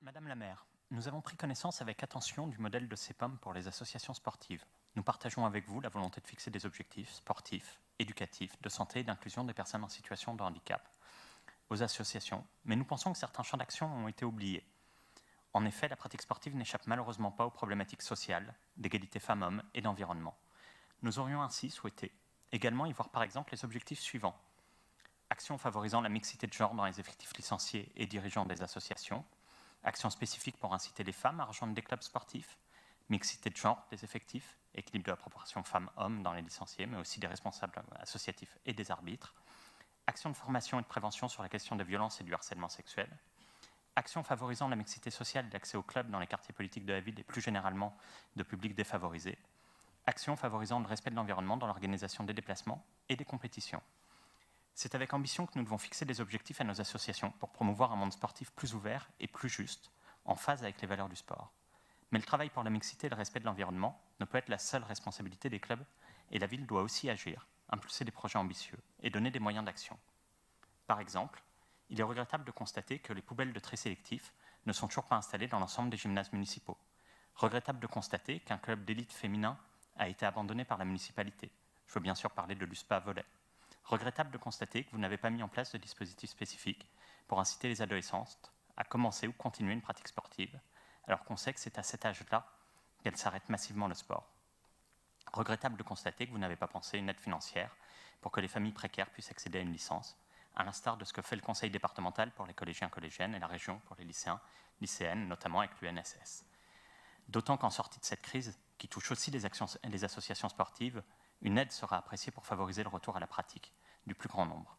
Madame la maire, nous avons pris connaissance avec attention du modèle de CEPOM pour les associations sportives. Nous partageons avec vous la volonté de fixer des objectifs sportifs, éducatifs, de santé et d'inclusion des personnes en situation de handicap aux associations, mais nous pensons que certains champs d'action ont été oubliés. En effet, la pratique sportive n'échappe malheureusement pas aux problématiques sociales, d'égalité femmes-hommes et d'environnement. Nous aurions ainsi souhaité également y voir par exemple les objectifs suivants. Actions favorisant la mixité de genre dans les effectifs licenciés et dirigeants des associations. Actions spécifiques pour inciter les femmes à rejoindre des clubs sportifs. Mixité de genre des effectifs. Équilibre de la proportion femmes-hommes dans les licenciés, mais aussi des responsables associatifs et des arbitres. Actions de formation et de prévention sur la question des violences et du harcèlement sexuel. Actions favorisant la mixité sociale et l'accès aux clubs dans les quartiers politiques de la ville et plus généralement de publics défavorisés. Actions favorisant le respect de l'environnement dans l'organisation des déplacements et des compétitions. C'est avec ambition que nous devons fixer des objectifs à nos associations pour promouvoir un monde sportif plus ouvert et plus juste, en phase avec les valeurs du sport. Mais le travail pour la mixité et le respect de l'environnement ne peut être la seule responsabilité des clubs et la ville doit aussi agir, impulser des projets ambitieux et donner des moyens d'action. Par exemple, il est regrettable de constater que les poubelles de tri sélectif ne sont toujours pas installées dans l'ensemble des gymnases municipaux. Regrettable de constater qu'un club d'élite féminin a été abandonné par la municipalité. Je veux bien sûr parler de l'USPA Volley. Regrettable de constater que vous n'avez pas mis en place de dispositifs spécifiques pour inciter les adolescentes à commencer ou continuer une pratique sportive, alors qu'on sait que c'est à cet âge-là qu'elles s'arrêtent massivement le sport. Regrettable de constater que vous n'avez pas pensé une aide financière pour que les familles précaires puissent accéder à une licence, à l'instar de ce que fait le conseil départemental pour les collégiens-collégiennes et la région pour les lycéens, lycéennes, notamment avec l'UNSS. D'autant qu'en sortie de cette crise, qui touche aussi les associations sportives, une aide sera appréciée pour favoriser le retour à la pratique du plus grand nombre.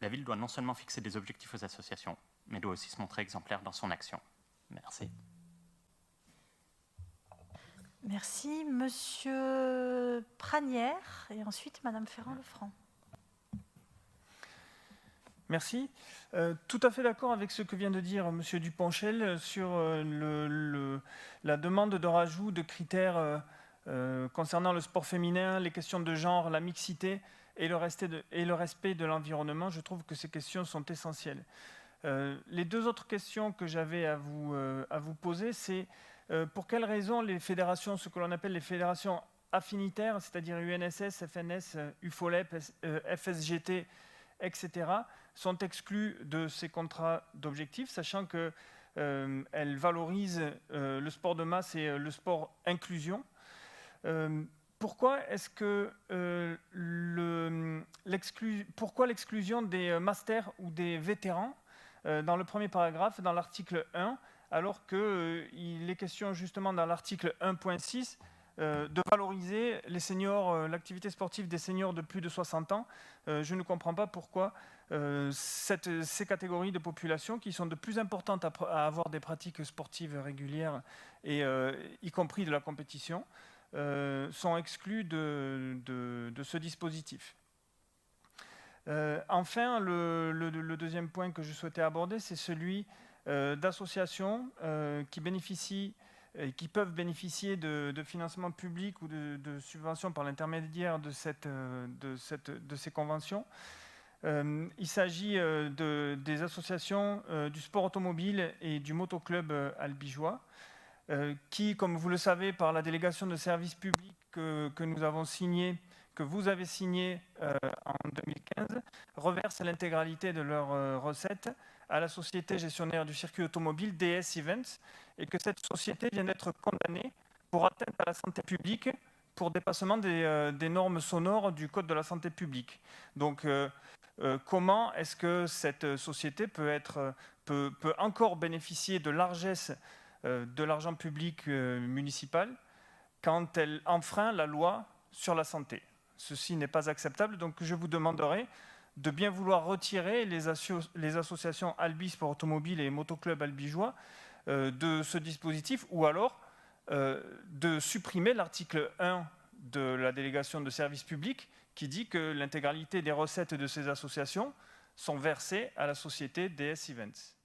La ville doit non seulement fixer des objectifs aux associations, mais doit aussi se montrer exemplaire dans son action. Merci. Merci. Monsieur Pranière et ensuite Madame Ferrand-Lefranc. Merci. Tout à fait d'accord avec ce que vient de dire Monsieur Duponchel sur la demande de rajout de critères concernant le sport féminin, les questions de genre, la mixité et le respect de l'environnement. Je trouve que ces questions sont essentielles. Les deux autres questions que j'avais à vous poser, c'est pour quelles raisons les fédérations, ce que l'on appelle les fédérations affinitaires, c'est-à-dire UNSS, FNS, UFOLEP, FSGT, etc., sont exclues de ces contrats d'objectifs, sachant qu'elles valorisent le sport de masse et le sport inclusion. Pourquoi l'exclusion des masters ou des vétérans dans le premier paragraphe, dans l'article 1, alors qu'il est question justement dans l'article 1.6 de valoriser les seniors, l'activité sportive des seniors de plus de 60 ans. Je ne comprends pas pourquoi ces catégories de population, qui sont de plus importantes à avoir des pratiques sportives régulières, et y compris de la compétition, sont exclus de ce dispositif. Enfin, le deuxième point que je souhaitais aborder, c'est celui d'associations qui peuvent bénéficier de financements publics ou de subventions par l'intermédiaire de ces conventions. Il s'agit des associations du sport automobile et du motoclub albigeois, qui, comme vous le savez, par la délégation de services publics que nous avons signé, que vous avez signé en 2015, reversent l'intégralité de leurs recettes à la société gestionnaire du circuit automobile DS Events, et que cette société vient d'être condamnée pour atteinte à la santé publique pour dépassement des normes sonores du Code de la santé publique. Donc, comment est-ce que cette société peut encore bénéficier de largesse de l'argent public municipal quand elle enfreint la loi sur la santé? Ceci n'est pas acceptable, donc je vous demanderai de bien vouloir retirer les associations Albi Sport Automobile et Motoclub Albigeois de ce dispositif, ou alors de supprimer l'article 1 de la délégation de services publics qui dit que l'intégralité des recettes de ces associations sont versées à la société DS Events.